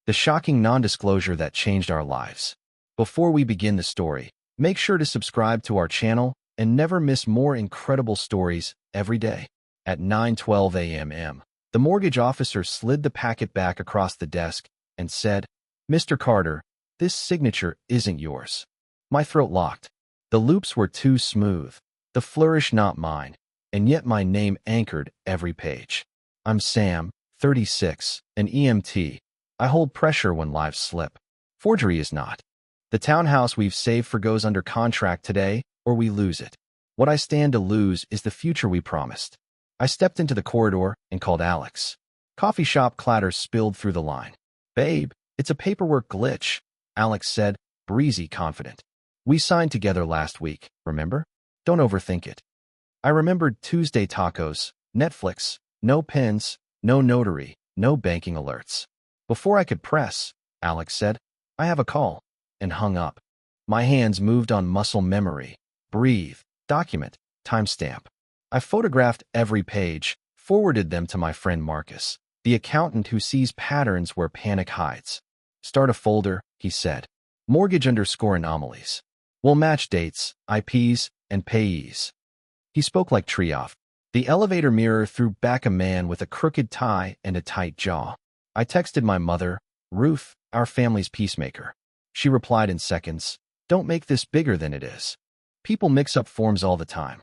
the shocking non-disclosure that changed our lives. Before we begin the story, make sure to subscribe to our channel and never miss more incredible stories every day. At 9:12 a.m., the mortgage officer slid the packet back across the desk and said, "Mr. Carter, this signature isn't yours." My throat locked. The loops were too smooth, the flourish not mine, and yet my name anchored every page. I'm Sam, 36, an EMT. I hold pressure when lives slip. Forgery is not. The townhouse we've saved for goes under contract today, or we lose it. What I stand to lose is the future we promised. I stepped into the corridor and called Alex. Coffee shop clatter spilled through the line. "Babe, it's a paperwork glitch," Alex said, breezy confident. "We signed together last week, remember? Don't overthink it." I remembered Tuesday tacos, Netflix, no pins, no notary, no banking alerts. Before I could press, Alex said, "I have a call," and hung up. My hands moved on muscle memory. Breathe, document, timestamp. I photographed every page, forwarded them to my friend Marcus, the accountant who sees patterns where panic hides. "Start a folder," he said. "Mortgage_anomalies. We'll match dates, IPs, and payees." He spoke like Trioff. The elevator mirror threw back a man with a crooked tie and a tight jaw. I texted my mother, Ruth, our family's peacemaker. She replied in seconds, "Don't make this bigger than it is. People mix up forms all the time."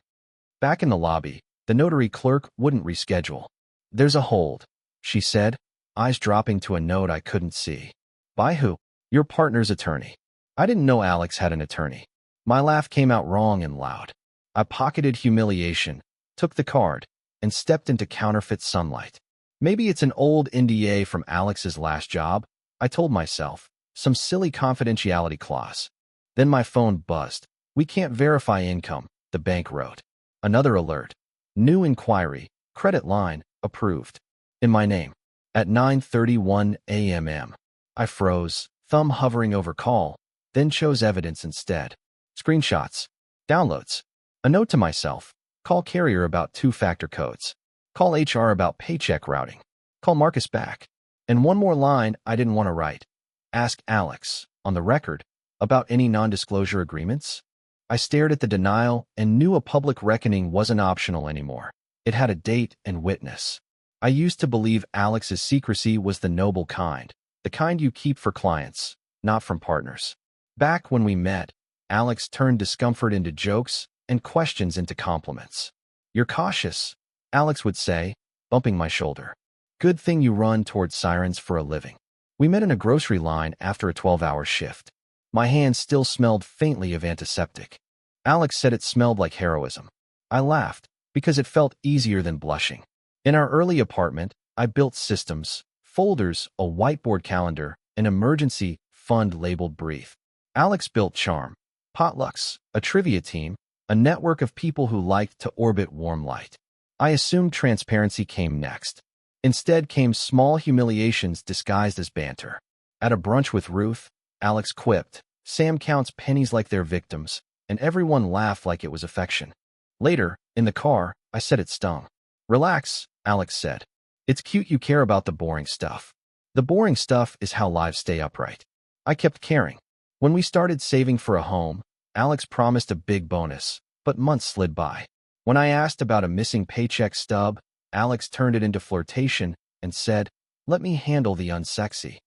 Back in the lobby, the notary clerk wouldn't reschedule. "There's a hold," she said, eyes dropping to a note I couldn't see. "By who?" "Your partner's attorney." I didn't know Alex had an attorney. My laugh came out wrong and loud. I pocketed humiliation, took the card, and stepped into counterfeit sunlight. Maybe it's an old NDA from Alex's last job, I told myself, some silly confidentiality clause. Then my phone buzzed. "We can't verify income," the bank wrote. Another alert. "New inquiry, credit line, approved." In my name. At 9:31 a.m. I froze, thumb hovering over call, then chose evidence instead. Screenshots. Downloads. A note to myself. Call carrier about two-factor codes. Call HR about paycheck routing. Call Marcus back. And one more line I didn't want to write. Ask Alex, on the record, about any non-disclosure agreements. I stared at the denial and knew a public reckoning wasn't optional anymore. It had a date and witness. I used to believe Alex's secrecy was the noble kind, the kind you keep for clients, not from partners. Back when we met, Alex turned discomfort into jokes and questions into compliments. "You're cautious," Alex would say, bumping my shoulder. "Good thing you run towards sirens for a living." We met in a grocery line after a 12-hour shift. My hands still smelled faintly of antiseptic. Alex said it smelled like heroism. I laughed, because it felt easier than blushing. In our early apartment, I built systems, folders, a whiteboard calendar, an emergency fund labeled Breathe. Alex built charm, potlucks, a trivia team, a network of people who liked to orbit warm light. I assumed transparency came next. Instead came small humiliations disguised as banter. At a brunch with Ruth, Alex quipped, "Sam counts pennies like they're victims," and everyone laughed like it was affection. Later, in the car, I said it stung. "Relax," Alex said. "It's cute you care about the boring stuff. The boring stuff is how lives stay upright." I kept caring. When we started saving for a home, Alex promised a big bonus, but months slid by. When I asked about a missing paycheck stub, Alex turned it into flirtation and said, "Let me handle the unsexy."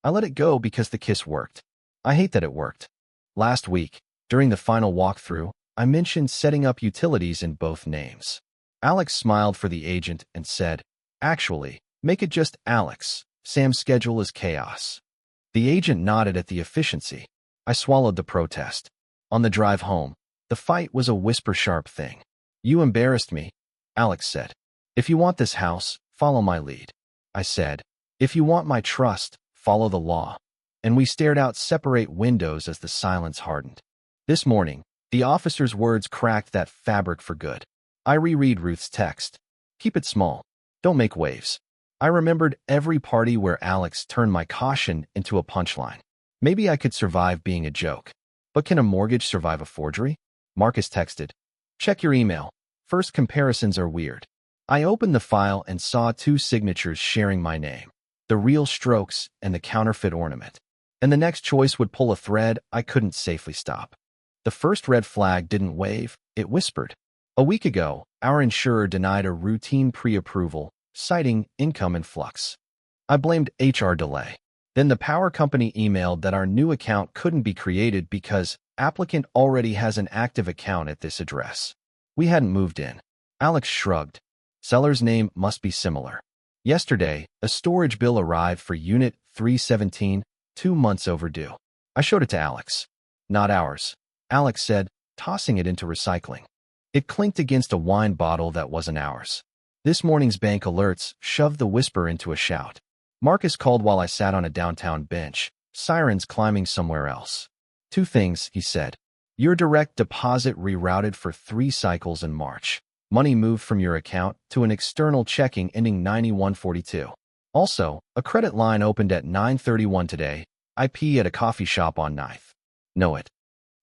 I let it go because the kiss worked. I hate that it worked. Last week, during the final walkthrough, I mentioned setting up utilities in both names. Alex smiled for the agent and said, "Actually, make it just Alex. Sam's schedule is chaos." The agent nodded at the efficiency. I swallowed the protest. On the drive home, the fight was a whisper-sharp thing. "You embarrassed me," Alex said. "If you want this house, follow my lead." I said, "If you want my trust, follow the law." And we stared out separate windows as the silence hardened. This morning, the officer's words cracked that fabric for good. I reread Ruth's text. "Keep it small. Don't make waves." I remembered every party where Alex turned my caution into a punchline. Maybe I could survive being a joke. But can a mortgage survive a forgery? Marcus texted, "Check your email. First comparisons are weird." I opened the file and saw two signatures sharing my name. the real strokes, and the counterfeit ornament. And the next choice would pull a thread I couldn't safely stop. The first red flag didn't wave, it whispered. A week ago, our insurer denied a routine pre-approval, citing income influx. I blamed HR delay. Then the power company emailed that our new account couldn't be created because applicant already has an active account at this address. We hadn't moved in. Alex shrugged. Seller's name must be similar. Yesterday, a storage bill arrived for Unit 317, 2 months overdue. I showed it to Alex. Not ours, Alex said, tossing it into recycling. It clinked against a wine bottle that wasn't ours. This morning's bank alerts shoved the whisper into a shout. Marcus called while I sat on a downtown bench, sirens climbing somewhere else. 2 things, he said. Your direct deposit rerouted for 3 cycles in March. Money moved from your account to an external checking ending 9142. Also, a credit line opened at 9:31 today, IP at a coffee shop on 9th. Know it.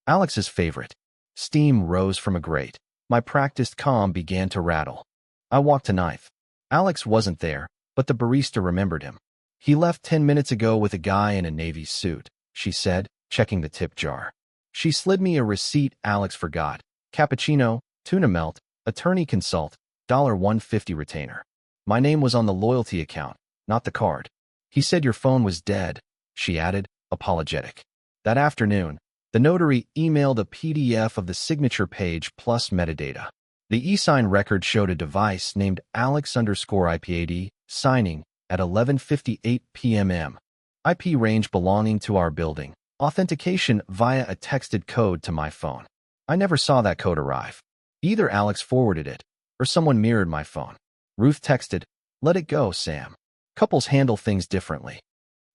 Alex's favorite. Steam rose from a grate. My practiced calm began to rattle. I walked to 9th. Alex wasn't there, but the barista remembered him. He left 10 minutes ago with a guy in a navy suit, she said, checking the tip jar. She slid me a receipt Alex forgot. Cappuccino, tuna melt, attorney consult, $1.50 retainer. My name was on the loyalty account, not the card. He said your phone was dead, she added, apologetic. That afternoon, the notary emailed a PDF of the signature page plus metadata. The e-sign record showed a device named Alex_IPAD, signing, at 11:58 p.m. IP range belonging to our building. Authentication via a texted code to my phone. I never saw that code arrive. Either Alex forwarded it, or someone mirrored my phone. Ruth texted, "Let it go, Sam. Couples handle things differently."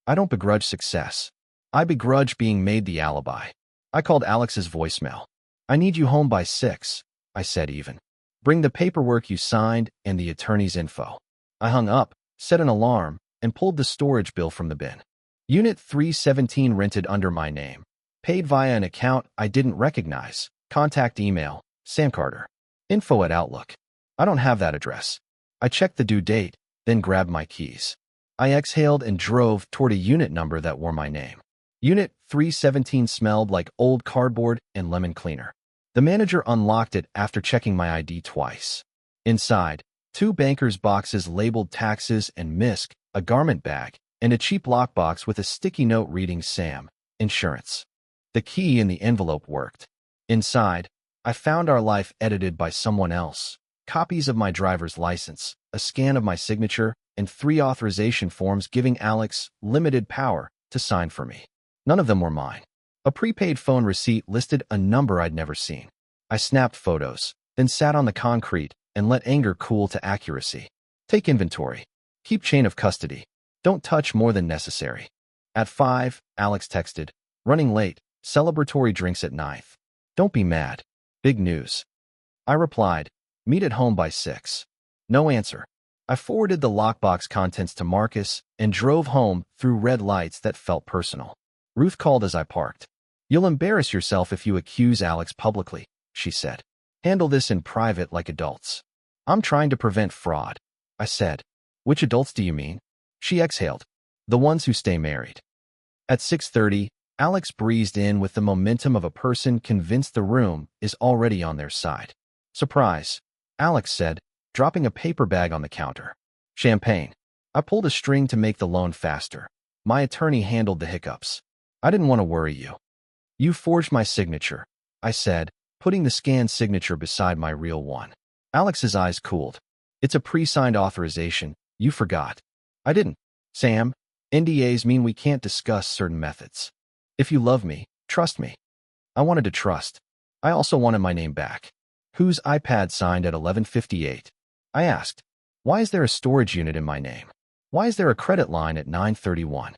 I don't begrudge success. I begrudge being made the alibi. I called Alex's voicemail. "I need you home by 6, I said even. "Bring the paperwork you signed and the attorney's info." I hung up, set an alarm, and pulled the storage bill from the bin. Unit 317 rented under my name. Paid via an account I didn't recognize. Contact email, Sam Carter. Info at Outlook. I don't have that address. I checked the due date, then grabbed my keys. I exhaled and drove toward a unit number that wore my name. Unit 317 smelled like old cardboard and lemon cleaner. The manager unlocked it after checking my ID twice. Inside, 2 banker's boxes labeled taxes and MISC, a garment bag, and a cheap lockbox with a sticky note reading Sam, insurance. The key in the envelope worked. Inside, I found our life edited by someone else, copies of my driver's license, a scan of my signature, and 3 authorization forms giving Alex limited power to sign for me. None of them were mine. A prepaid phone receipt listed a number I'd never seen. I snapped photos, then sat on the concrete and let anger cool to accuracy. Take inventory. Keep chain of custody. Don't touch more than necessary. At 5, Alex texted, "Running late, celebratory drinks at 9th. Don't be mad. Big news." I replied, "Meet at home by 6. No answer. I forwarded the lockbox contents to Marcus and drove home through red lights that felt personal. Ruth called as I parked. "You'll embarrass yourself if you accuse Alex publicly," she said. "Handle this in private like adults." "I'm trying to prevent fraud," I said. "Which adults do you mean?" She exhaled. "The ones who stay married." At 6:30, Alex breezed in with the momentum of a person convinced the room is already on their side. "Surprise," Alex said, dropping a paper bag on the counter. "Champagne." I pulled a string to make the loan faster. My attorney handled the hiccups. "I didn't want to worry you." "You forged my signature," I said, putting the scanned signature beside my real one. Alex's eyes cooled. "It's a pre-signed authorization. You forgot." "I didn't. Sam, NDAs mean we can't discuss certain methods. If you love me, trust me." I wanted to trust. I also wanted my name back. "Whose iPad signed at 11:58? I asked. "Why is there a storage unit in my name? Why is there a credit line at 9:31?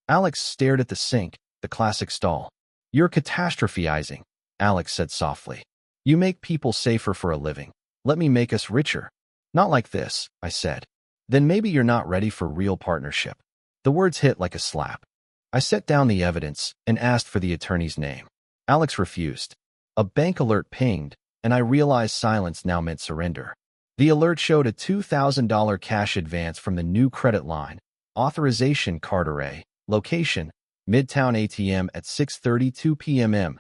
Alex stared at the sink, the classic stall. "You're catastrophizing," Alex said softly. "You make people safer for a living. Let me make us richer." "Not like this," I said. "Then maybe you're not ready for real partnership." The words hit like a slap. I set down the evidence and asked for the attorney's name. Alex refused. A bank alert pinged, and I realized silence now meant surrender. The alert showed a $2,000 cash advance from the new credit line, Authorization card array. Location, Midtown ATM at 6:32 p.m.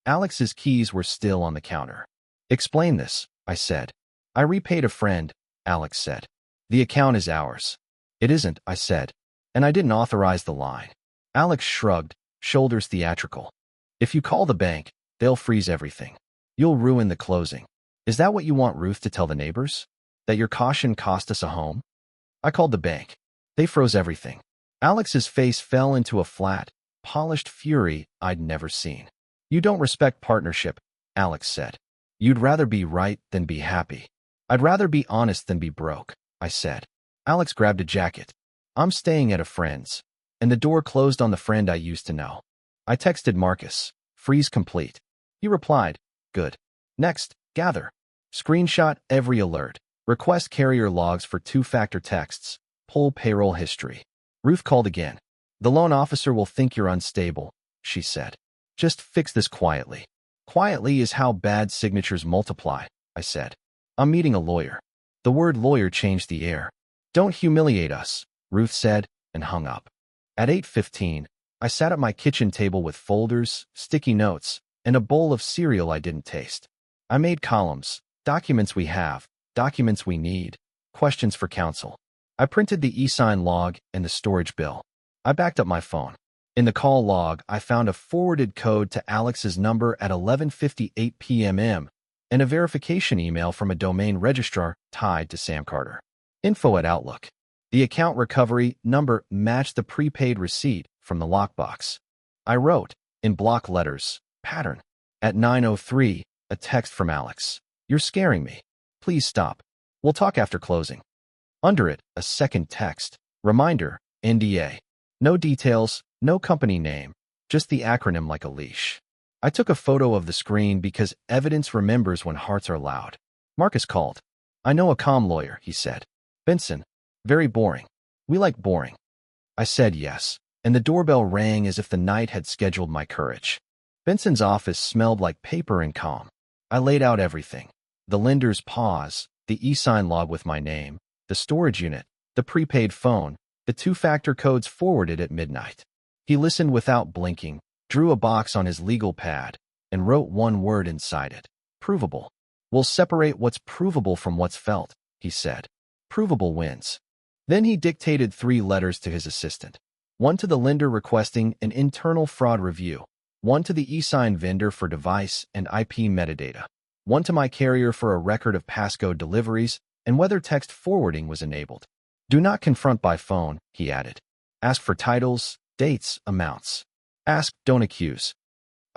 Alex's keys were still on the counter. Explain this, I said. I repaid a friend, Alex said. The account is ours. It isn't, I said. And I didn't authorize the line. Alex shrugged, shoulders theatrical. If you call the bank, they'll freeze everything. You'll ruin the closing. Is that what you want Ruth to tell the neighbors? That your caution cost us a home? I called the bank. They froze everything. Alex's face fell into a flat, polished fury I'd never seen. You don't respect partnership, Alex said. You'd rather be right than be happy. I'd rather be honest than be broke, I said. Alex grabbed a jacket. I'm staying at a friend's. And the door closed on the friend I used to know. I texted Marcus. Freeze complete. He replied, good. Next, gather. Screenshot every alert. Request carrier logs for two-factor texts. Pull payroll history. Ruth called again. The loan officer will think you're unstable, she said. Just fix this quietly. Quietly is how bad signatures multiply, I said. I'm meeting a lawyer. The word lawyer changed the air. Don't humiliate us, Ruth said, and hung up. At 8:15, I sat at my kitchen table with folders, sticky notes, and a bowl of cereal I didn't taste. I made columns, documents we have, documents we need, questions for counsel. I printed the e-sign log and the storage bill. I backed up my phone. In the call log, I found a forwarded code to Alex's number at 11:58 p.m. and a verification email from a domain registrar tied to Sam Carter. Info at Outlook. The account recovery number matched the prepaid receipt from the lockbox. I wrote, in block letters, pattern. At 9:03, a text from Alex. You're scaring me. Please stop. We'll talk after closing. Under it, a second text. Reminder, NDA. No details, no company name, just the acronym like a leash. I took a photo of the screen because evidence remembers when hearts are loud. Marcus called. I know a comm lawyer, he said. Benson. Very boring. We like boring. I said yes, and the doorbell rang as if the night had scheduled my courage. Benson's office smelled like paper and calm. I laid out everything. The lender's pause, the e-sign log with my name, the storage unit, the prepaid phone, the two-factor codes forwarded at midnight. He listened without blinking, drew a box on his legal pad, and wrote one word inside it. Provable. We'll separate what's provable from what's felt, he said. Provable wins. Then he dictated 3 letters to his assistant. One to the lender requesting an internal fraud review, one to the e-sign vendor for device and IP metadata, one to my carrier for a record of passcode deliveries and whether text forwarding was enabled. Do not confront by phone, he added. Ask for titles, dates, amounts. Ask, don't accuse.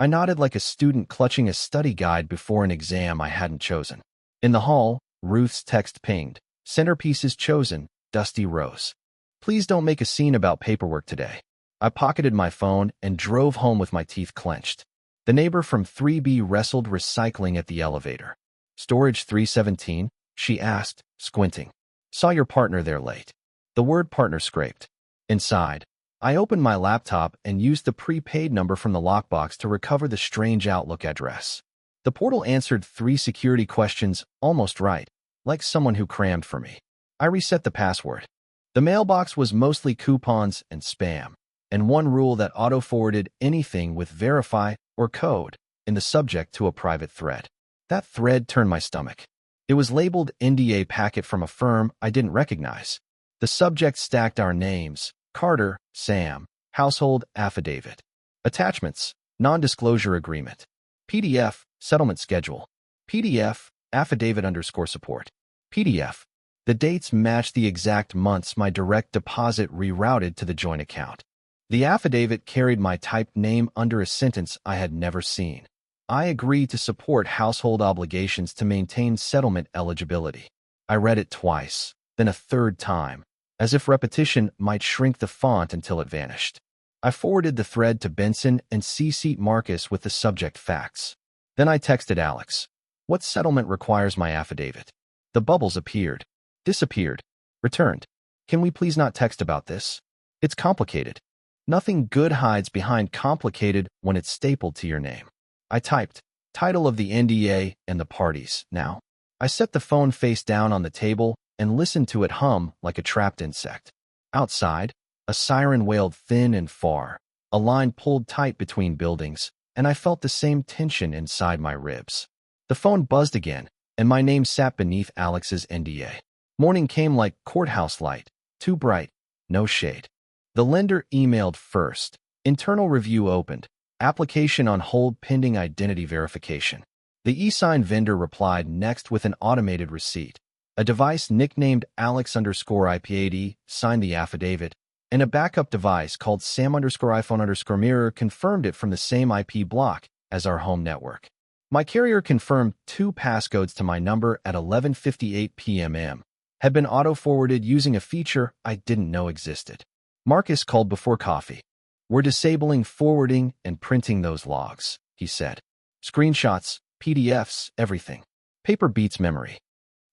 I nodded like a student clutching a study guide before an exam I hadn't chosen. In the hall, Ruth's text pinged. Centerpieces chosen, Dusty Rose. Please don't make a scene about paperwork today. I pocketed my phone and drove home with my teeth clenched. The neighbor from 3B wrestled recycling at the elevator. Storage 317? She asked, squinting. Saw your partner there late. The word partner scraped. Inside, I opened my laptop and used the prepaid number from the lockbox to recover the strange Outlook address. The portal answered 3 security questions almost right, like someone who crammed for me. I reset the password. The mailbox was mostly coupons and spam, and one rule that auto-forwarded anything with verify or code in the subject to a private thread. That thread turned my stomach. It was labeled NDA packet from a firm I didn't recognize. The subject stacked our names, Carter, Sam, household affidavit. Attachments, non-disclosure agreement. PDF, settlement schedule. PDF, affidavit _support. PDF. The dates matched the exact months my direct deposit rerouted to the joint account. The affidavit carried my typed name under a sentence I had never seen. I agree to support household obligations to maintain settlement eligibility. I read it twice, then a third time, as if repetition might shrink the font until it vanished. I forwarded the thread to Benson and CC'd Marcus with the subject facts. Then I texted Alex. What settlement requires my affidavit? The bubbles appeared, disappeared, returned. Can we please not text about this? It's complicated. Nothing good hides behind complicated when it's stapled to your name. I typed, title of the NDA and the parties, now. I set the phone face down on the table and listened to it hum like a trapped insect. Outside, A siren wailed thin and far. A line pulled tight between buildings, and I felt the same tension inside my ribs. The phone buzzed again, and my name sat beneath Alex's NDA. Morning came like courthouse light, too bright, no shade. The lender emailed first. Internal review opened. Application on hold pending identity verification. The e-sign vendor replied next with an automated receipt. A device nicknamed Alex_IP80 signed the affidavit, and a backup device called Sam_iPhone_mirror confirmed it from the same IP block as our home network. My carrier confirmed 2 passcodes to my number at 11:58 p.m. had been auto-forwarded using a feature I didn't know existed. Marcus called before coffee. "We're disabling forwarding and printing those logs," he said. "Screenshots, PDFs, everything. Paper beats memory."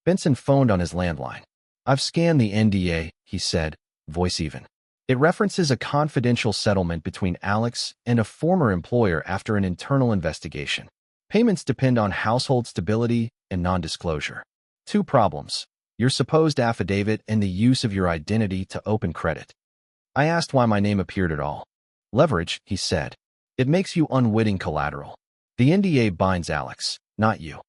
Benson phoned on his landline. "I've scanned the NDA," he said, voice even. "It references a confidential settlement between Alex and a former employer after an internal investigation. Payments depend on household stability and non-disclosure. 2 problems: your supposed affidavit and the use of your identity to open credit." I asked why my name appeared at all. "Leverage," he said. "It makes you unwitting collateral. The NDA binds Alex, not you."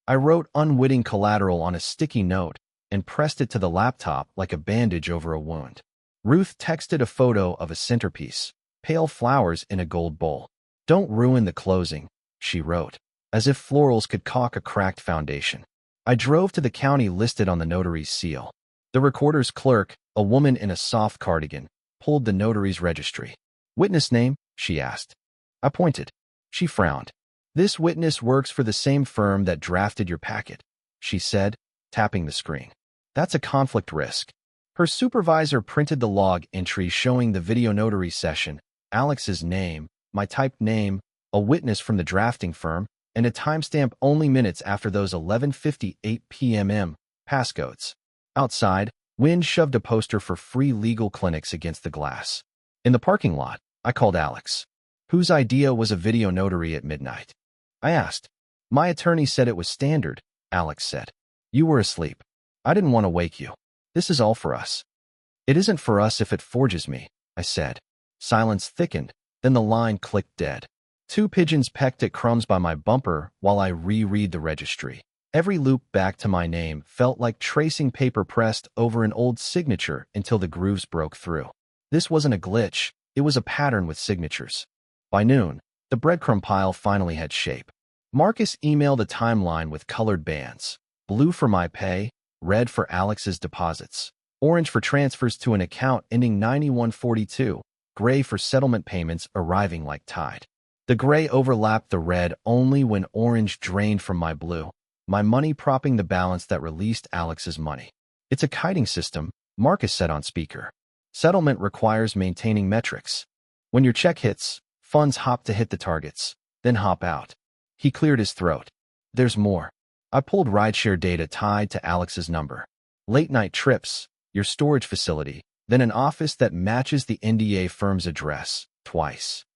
I wrote "unwitting collateral" on a sticky note and pressed it to the laptop like a bandage over a wound. Ruth texted a photo of a centerpiece, pale flowers in a gold bowl. "Don't ruin the closing," she wrote, as if florals could caulk a cracked foundation. I drove to the county listed on the notary's seal. The recorder's clerk, a woman in a soft cardigan, pulled the notary's registry. "Witness name?" she asked. I pointed. She frowned. "This witness works for the same firm that drafted your packet," she said, tapping the screen. "That's a conflict risk." Her supervisor printed the log entry showing the video notary session, Alex's name, my typed name, a witness from the drafting firm, and a timestamp only minutes after those 11:58 p.m. passcodes. Outside, wind shoved a poster for free legal clinics against the glass. In the parking lot, I called Alex. "Whose idea was a video notary at midnight?" I asked. "My attorney said it was standard," Alex said. "You were asleep. I didn't want to wake you. This is all for us." "It isn't for us if it forges me," I said. Silence thickened, then the line clicked dead. 2 pigeons pecked at crumbs by my bumper while I reread the registry. Every loop back to my name felt like tracing paper pressed over an old signature until the grooves broke through. This wasn't a glitch, it was a pattern with signatures. By noon, the breadcrumb pile finally had shape. Marcus emailed a timeline with colored bands: blue for my pay, red for Alex's deposits, orange for transfers to an account ending 9142, gray for settlement payments arriving like tide. The gray overlapped the red only when orange drained from my blue, my money propping the balance that released Alex's money. "It's a kiting system," Marcus said on speaker. "Settlement requires maintaining metrics. When your check hits, funds hop to hit the targets, then hop out." He cleared his throat. "There's more." I pulled rideshare data tied to Alex's number. Late-night trips, your storage facility, then an office that matches the NDA firm's address, twice.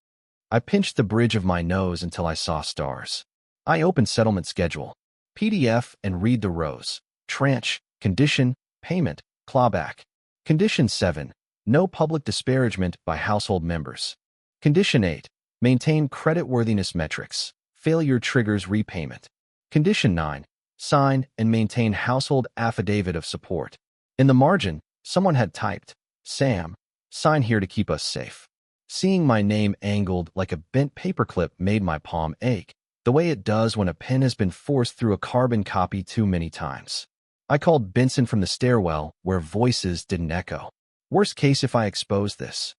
I pinched the bridge of my nose until I saw stars. I opened settlement schedule, PDF, and read the rows: tranche, condition, payment, clawback. Condition 7, no public disparagement by household members. Condition 8, maintain creditworthiness metrics. Failure triggers repayment. Condition 9, sign and maintain household affidavit of support. In the margin, someone had typed, "Sam, sign here to keep us safe." Seeing my name angled like a bent paperclip made my palm ache, the way it does when a pen has been forced through a carbon copy too many times. I called Benson from the stairwell where voices didn't echo. "Worst case if I expose this?"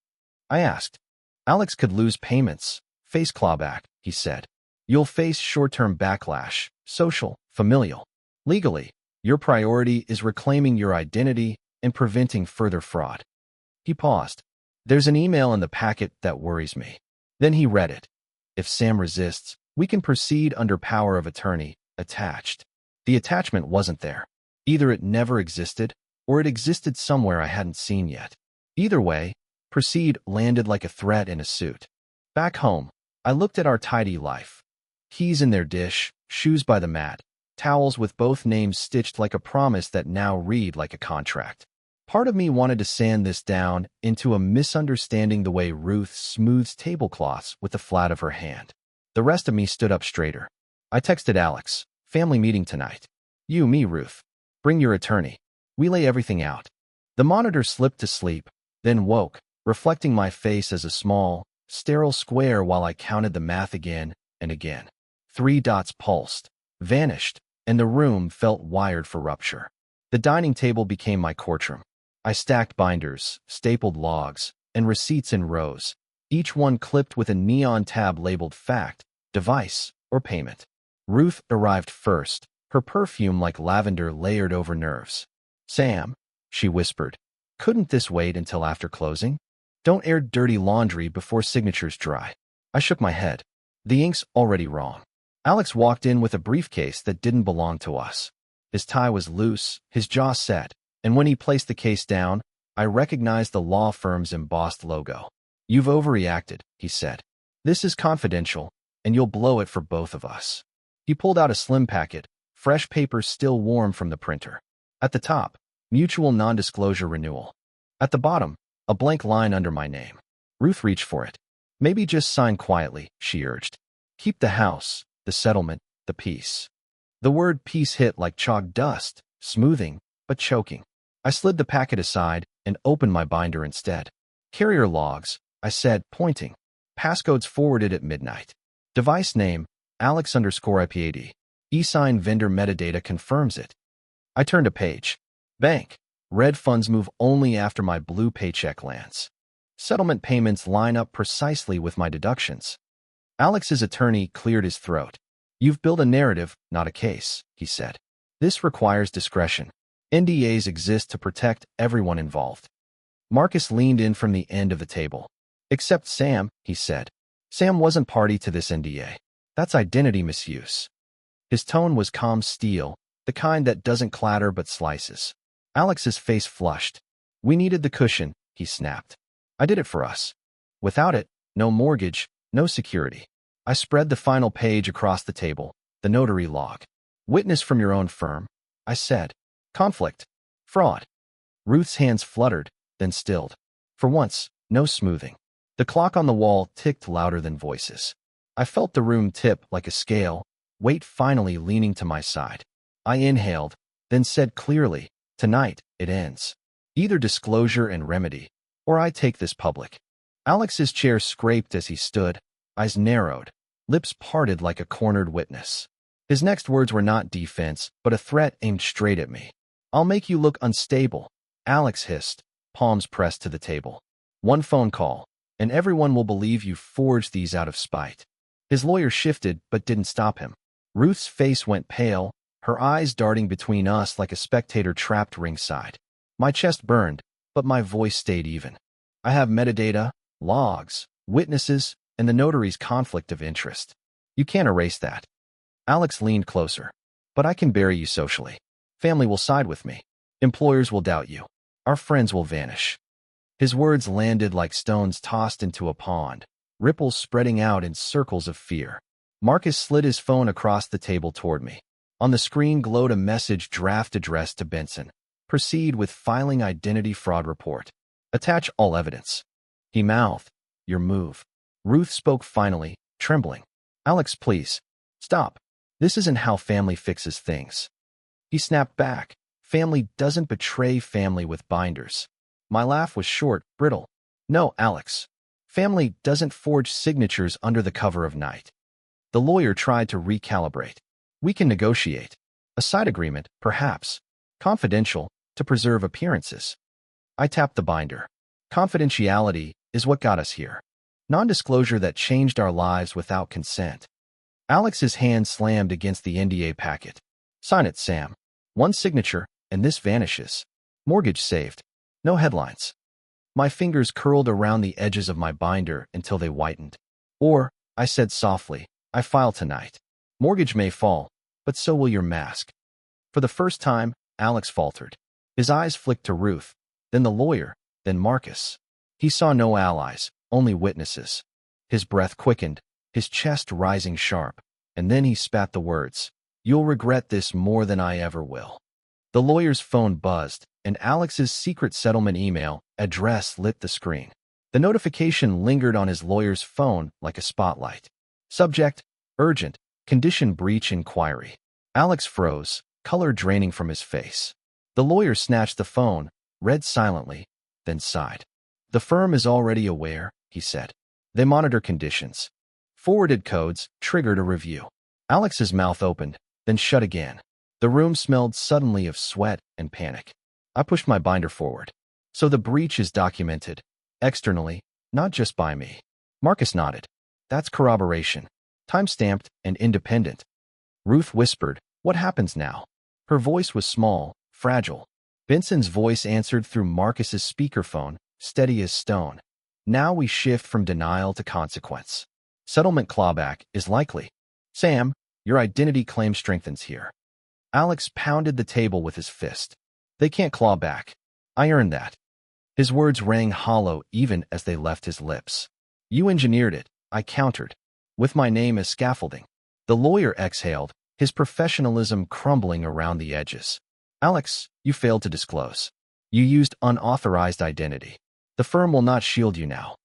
I asked. "Alex could lose payments, face clawback," he said. "You'll face short-term backlash, social, familial. Legally, your priority is reclaiming your identity and preventing further fraud." He paused. "There's an email in the packet that worries me." Then he read it. "If Sam resists, we can proceed under power of attorney, attached." The attachment wasn't there. Either it never existed, or it existed somewhere I hadn't seen yet. Either way, proceed landed like a threat in a suit. Back home, I looked at our tidy life. Keys in their dish, shoes by the mat, towels with both names stitched like a promise that now read like a contract. Part of me wanted to sand this down into a misunderstanding the way Ruth smooths tablecloths with the flat of her hand. The rest of me stood up straighter. I texted Alex, family meeting tonight. You, me, Ruth. Bring your attorney. We lay everything out. The monitor slipped to sleep, then woke, reflecting my face as a small, sterile square while I counted the math again and again. 3 dots pulsed, vanished, and the room felt wired for rupture. The dining table became my courtroom. I stacked binders, stapled logs, and receipts in rows, each one clipped with a neon tab labeled fact, device, or payment. Ruth arrived first, her perfume like lavender layered over nerves. Sam, she whispered, couldn't this wait until after closing? Don't air dirty laundry before signatures dry. I shook my head. The ink's already wrong. Alex walked in with a briefcase that didn't belong to us. His tie was loose, his jaw set, and when he placed the case down, I recognized the law firm's embossed logo. You've overreacted, he said. This is confidential, and you'll blow it for both of us. He pulled out a slim packet, fresh paper still warm from the printer. At the top, mutual non-disclosure renewal. At the bottom, a blank line under my name. Ruth reached for it. Maybe just sign quietly, she urged. Keep the house, the settlement, the peace. The word peace hit like chalk dust, smoothing, but choking. I slid the packet aside and opened my binder instead. Carrier logs, I said, pointing. Passcodes forwarded at midnight. Device name, Alex_IPAD. E-sign vendor metadata confirms it. I turned a page. Bank. Red funds move only after my blue paycheck lands. Settlement payments line up precisely with my deductions. Alex's attorney cleared his throat. You've built a narrative, not a case, he said. This requires discretion. NDAs exist to protect everyone involved. Marcus leaned in from the end of the table. Except Sam, he said. Sam wasn't party to this NDA. That's identity misuse. His tone was calm steel, the kind that doesn't clatter but slices. Alex's face flushed. We needed the cushion, he snapped. I did it for us. Without it, no mortgage, no security. I spread the final page across the table, the notary log. Witness from your own firm, I said. Conflict. Fraud. Ruth's hands fluttered, then stilled. For once, no smoothing. The clock on the wall ticked louder than voices. I felt the room tip like a scale, weight finally leaning to my side. I inhaled, then said clearly, tonight, it ends. Either disclosure and remedy, or I take this public. Alex's chair scraped as he stood, eyes narrowed, lips parted like a cornered witness. His next words were not defense, but a threat aimed straight at me. I'll make you look unstable, Alex hissed, palms pressed to the table. One phone call, and everyone will believe you forged these out of spite. His lawyer shifted, but didn't stop him. Ruth's face went pale, her eyes darting between us like a spectator trapped ringside. My chest burned, but my voice stayed even. I have metadata, logs, witnesses, and the notary's conflict of interest. You can't erase that. Alex leaned closer. But I can bury you socially. Family will side with me. Employers will doubt you. Our friends will vanish. His words landed like stones tossed into a pond, ripples spreading out in circles of fear. Marcus slid his phone across the table toward me. On the screen glowed a message draft addressed to Benson. Proceed with filing identity fraud report. Attach all evidence. He mouthed, your move. Ruth spoke finally, trembling. Alex, please. Stop. This isn't how family fixes things. He snapped back. Family doesn't betray family with binders. My laugh was short, brittle. No, Alex. Family doesn't forge signatures under the cover of night. The lawyer tried to recalibrate. We can negotiate. A side agreement, perhaps. Confidential, to preserve appearances. I tapped the binder. Confidentiality is what got us here. Non-disclosure that changed our lives without consent. Alex's hand slammed against the NDA packet. Sign it, Sam. One signature, and this vanishes. Mortgage saved. No headlines. My fingers curled around the edges of my binder until they whitened. Or, I said softly, I file tonight. Mortgage may fall, but so will your mask. For the first time, Alex faltered. His eyes flicked to Ruth, then the lawyer, then Marcus. He saw no allies, only witnesses. His breath quickened, his chest rising sharp, and then he spat the words, You'll regret this more than I ever will. The lawyer's phone buzzed, and Alex's secret settlement email address lit the screen. The notification lingered on his lawyer's phone like a spotlight. Subject: urgent, condition breach inquiry. Alex froze, color draining from his face. The lawyer snatched the phone, read silently, then sighed. The firm is already aware, he said. They monitor conditions. Forwarded codes triggered a review. Alex's mouth opened, then shut again. The room smelled suddenly of sweat and panic. I pushed my binder forward. So the breach is documented. Externally, not just by me. Marcus nodded. That's corroboration. Time-stamped and independent. Ruth whispered, what happens now? Her voice was small, fragile. Benson's voice answered through Marcus's speakerphone, steady as stone. Now we shift from denial to consequence. Settlement clawback is likely. Sam, your identity claim strengthens here. Alex pounded the table with his fist. They can't claw back. I earned that. His words rang hollow even as they left his lips. You engineered it, I countered. With my name as scaffolding. The lawyer exhaled, his professionalism crumbling around the edges. Alex, you failed to disclose. You used unauthorized identity. The firm will not shield you now.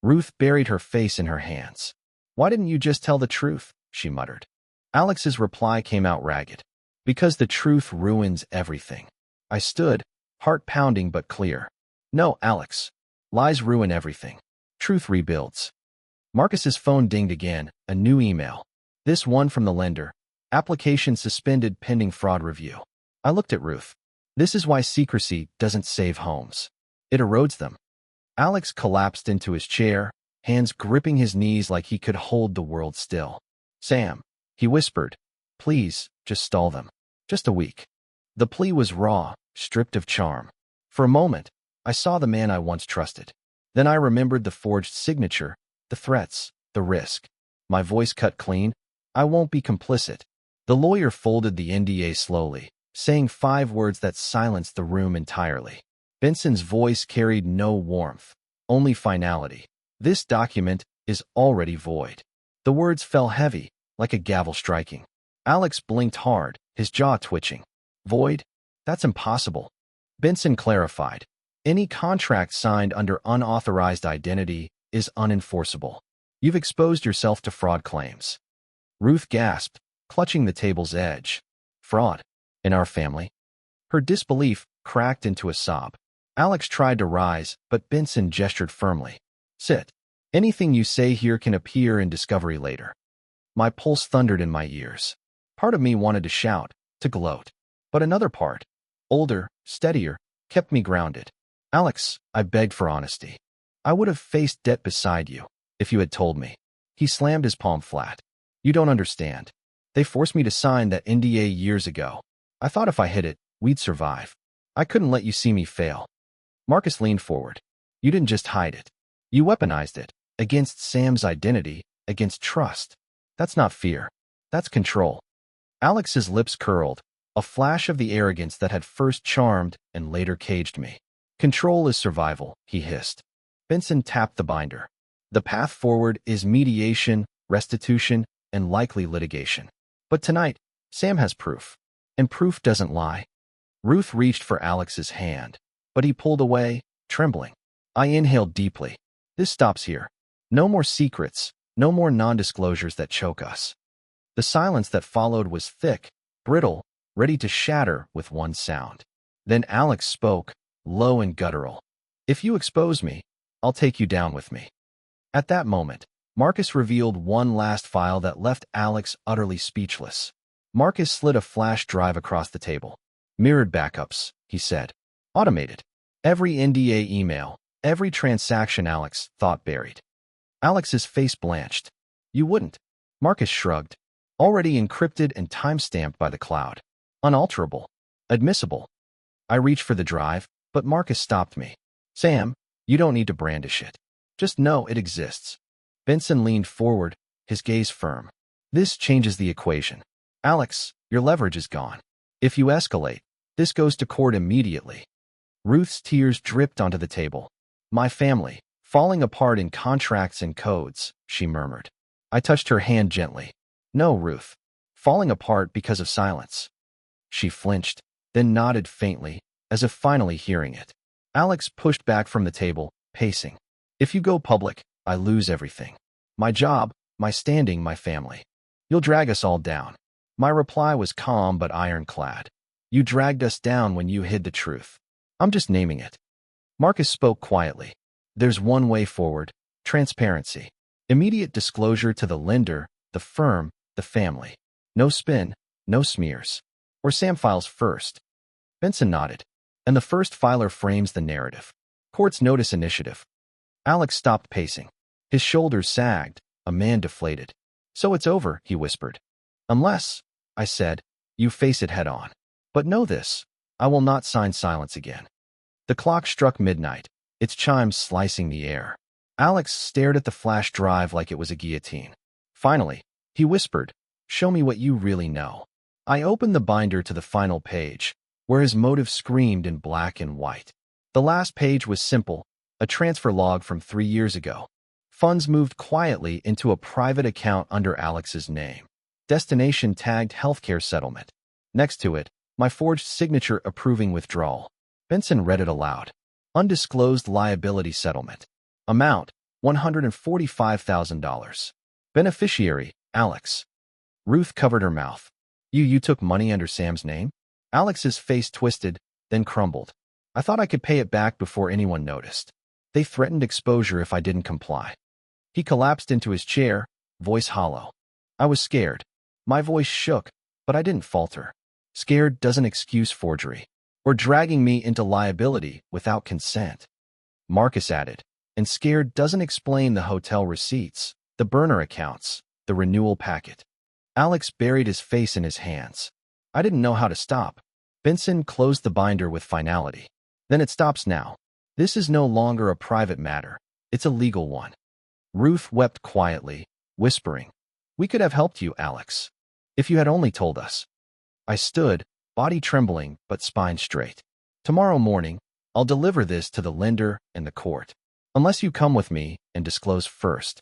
Ruth buried her face in her hands. Why didn't you just tell the truth? She muttered. Alex's reply came out ragged. Because the truth ruins everything. I stood, heart pounding but clear. No, Alex. Lies ruin everything. Truth rebuilds. Marcus's phone dinged again, a new email. This one from the lender. Application suspended pending fraud review. I looked at Ruth. This is why secrecy doesn't save homes. It erodes them. Alex collapsed into his chair, hands gripping his knees like he could hold the world still. Sam, he whispered, please, just stall them. Just a week. The plea was raw, stripped of charm. For a moment, I saw the man I once trusted. Then I remembered the forged signature, the threats, the risk. My voice cut clean. I won't be complicit. The lawyer folded the NDA slowly, saying 5 words that silenced the room entirely. Benson's voice carried no warmth, only finality. This document is already void. The words fell heavy, like a gavel striking. Alex blinked hard, his jaw twitching. Void? That's impossible. Benson clarified. Any contract signed under unauthorized identity is unenforceable. You've exposed yourself to fraud claims. Ruth gasped, clutching the table's edge. Fraud? In our family? Her disbelief cracked into a sob. Alex tried to rise, but Benson gestured firmly. Sit. Anything you say here can appear in discovery later. My pulse thundered in my ears. Part of me wanted to shout, to gloat. But another part, older, steadier, kept me grounded. Alex, I begged for honesty. I would have faced debt beside you, if you had told me. He slammed his palm flat. You don't understand. They forced me to sign that NDA years ago. I thought if I hit it, we'd survive. I couldn't let you see me fail. Marcus leaned forward. You didn't just hide it. You weaponized it. Against Sam's identity, against trust. That's not fear. That's control. Alex's lips curled, a flash of the arrogance that had first charmed and later caged me. Control is survival, he hissed. Benson tapped the binder. The path forward is mediation, restitution, and likely litigation. But tonight, Sam has proof. And proof doesn't lie. Ruth reached for Alex's hand, but he pulled away, trembling. I inhaled deeply. This stops here. No more secrets, no more non-disclosures that choke us. The silence that followed was thick, brittle, ready to shatter with one sound. Then Alex spoke, low and guttural. If you expose me, I'll take you down with me. At that moment, Marcus revealed one last file that left Alex utterly speechless. Marcus slid a flash drive across the table. Mirrored backups, he said. Automated. Every NDA email, every transaction Alex thought buried. Alex's face blanched. You wouldn't. Marcus shrugged. Already encrypted and time-stamped by the cloud. Unalterable. Admissible. I reached for the drive, but Marcus stopped me. Sam, you don't need to brandish it. Just know it exists. Benson leaned forward, his gaze firm. This changes the equation. Alex, your leverage is gone. If you escalate, this goes to court immediately. Ruth's tears dripped onto the table. My family, falling apart in contracts and codes, she murmured. I touched her hand gently. No, Ruth. Falling apart because of silence. She flinched, then nodded faintly, as if finally hearing it. Alex pushed back from the table, pacing. If you go public, I lose everything. My job, my standing, my family. You'll drag us all down. My reply was calm but ironclad. You dragged us down when you hid the truth. I'm just naming it. Marcus spoke quietly. There's one way forward: transparency. Immediate disclosure to the lender, the firm, the family. No spin, no smears. Or Sam files first. Benson nodded. And the first filer frames the narrative. Court's notice initiative. Alex stopped pacing. His shoulders sagged, a man deflated. So it's over, he whispered. Unless, I said, you face it head on. But know this, I will not sign silence again. The clock struck midnight, its chimes slicing the air. Alex stared at the flash drive like it was a guillotine. Finally, he whispered, show me what you really know. I opened the binder to the final page, where his motive screamed in black and white. The last page was simple, a transfer log from 3 years ago. Funds moved quietly into a private account under Alex's name. Destination tagged healthcare settlement. Next to it, my forged signature approving withdrawal. Benson read it aloud. Undisclosed liability settlement. Amount, $145,000. Beneficiary, Alex. Ruth covered her mouth. You took money under Sam's name? Alex's face twisted, then crumbled. I thought I could pay it back before anyone noticed. They threatened exposure if I didn't comply. He collapsed into his chair, voice hollow. I was scared. My voice shook, but I didn't falter. Scared doesn't excuse forgery, or dragging me into liability without consent. Marcus added, and scared doesn't explain the hotel receipts, the burner accounts, the renewal packet. Alex buried his face in his hands. I didn't know how to stop. Benson closed the binder with finality. Then it stops now. This is no longer a private matter. It's a legal one. Ruth wept quietly, whispering, we could have helped you, Alex, if you had only told us. I stood, body trembling but spine straight. Tomorrow morning, I'll deliver this to the lender and the court. Unless you come with me and disclose first.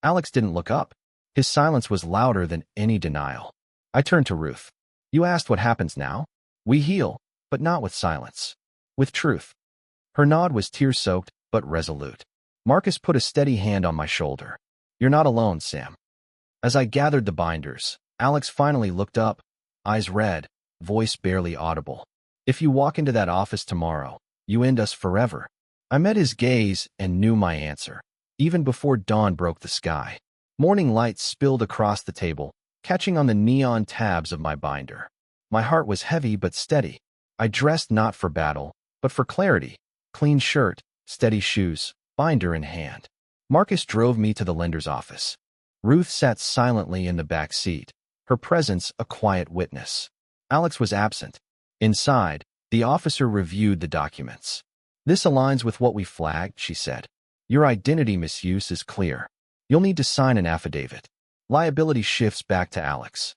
Alex didn't look up. His silence was louder than any denial. I turned to Ruth. You asked what happens now? We heal, but not with silence. With truth. Her nod was tear-soaked, but resolute. Marcus put a steady hand on my shoulder. You're not alone, Sam. As I gathered the binders, Alex finally looked up, eyes red, voice barely audible. If you walk into that office tomorrow, you end us forever. I met his gaze and knew my answer, even before dawn broke the sky. Morning light spilled across the table, catching on the neon tabs of my binder. My heart was heavy but steady. I dressed not for battle, but for clarity. Clean shirt, steady shoes, binder in hand. Marcus drove me to the lender's office. Ruth sat silently in the back seat, her presence a quiet witness. Alex was absent. Inside, the officer reviewed the documents. This aligns with what we flagged, she said. Your identity misuse is clear. You'll need to sign an affidavit. Liability shifts back to Alex.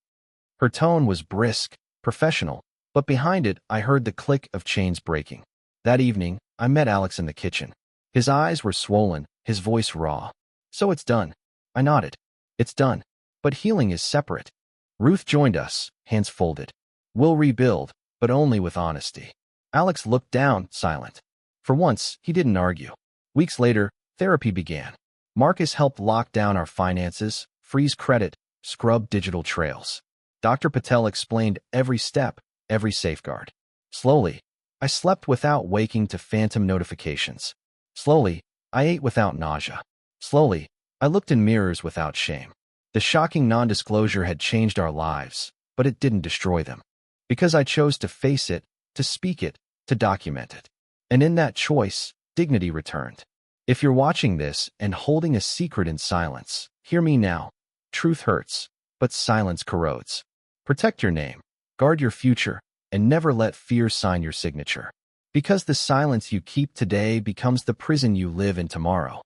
Her tone was brisk, professional, but behind it I heard the click of chains breaking. That evening, I met Alex in the kitchen. His eyes were swollen, his voice raw. So it's done. I nodded. It's done. But healing is separate. Ruth joined us, hands folded. We'll rebuild, but only with honesty. Alex looked down, silent. For once, he didn't argue. Weeks later, therapy began. Marcus helped lock down our finances, freeze credit, scrub digital trails. Dr. Patel explained every step, every safeguard. Slowly, I slept without waking to phantom notifications. Slowly, I ate without nausea. Slowly, I looked in mirrors without shame. The shocking non-disclosure had changed our lives, but it didn't destroy them. Because I chose to face it, to speak it, to document it. And in that choice, dignity returned. If you're watching this and holding a secret in silence, hear me now. Truth hurts, but silence corrodes. Protect your name, guard your future, and never let fear sign your signature. Because the silence you keep today becomes the prison you live in tomorrow.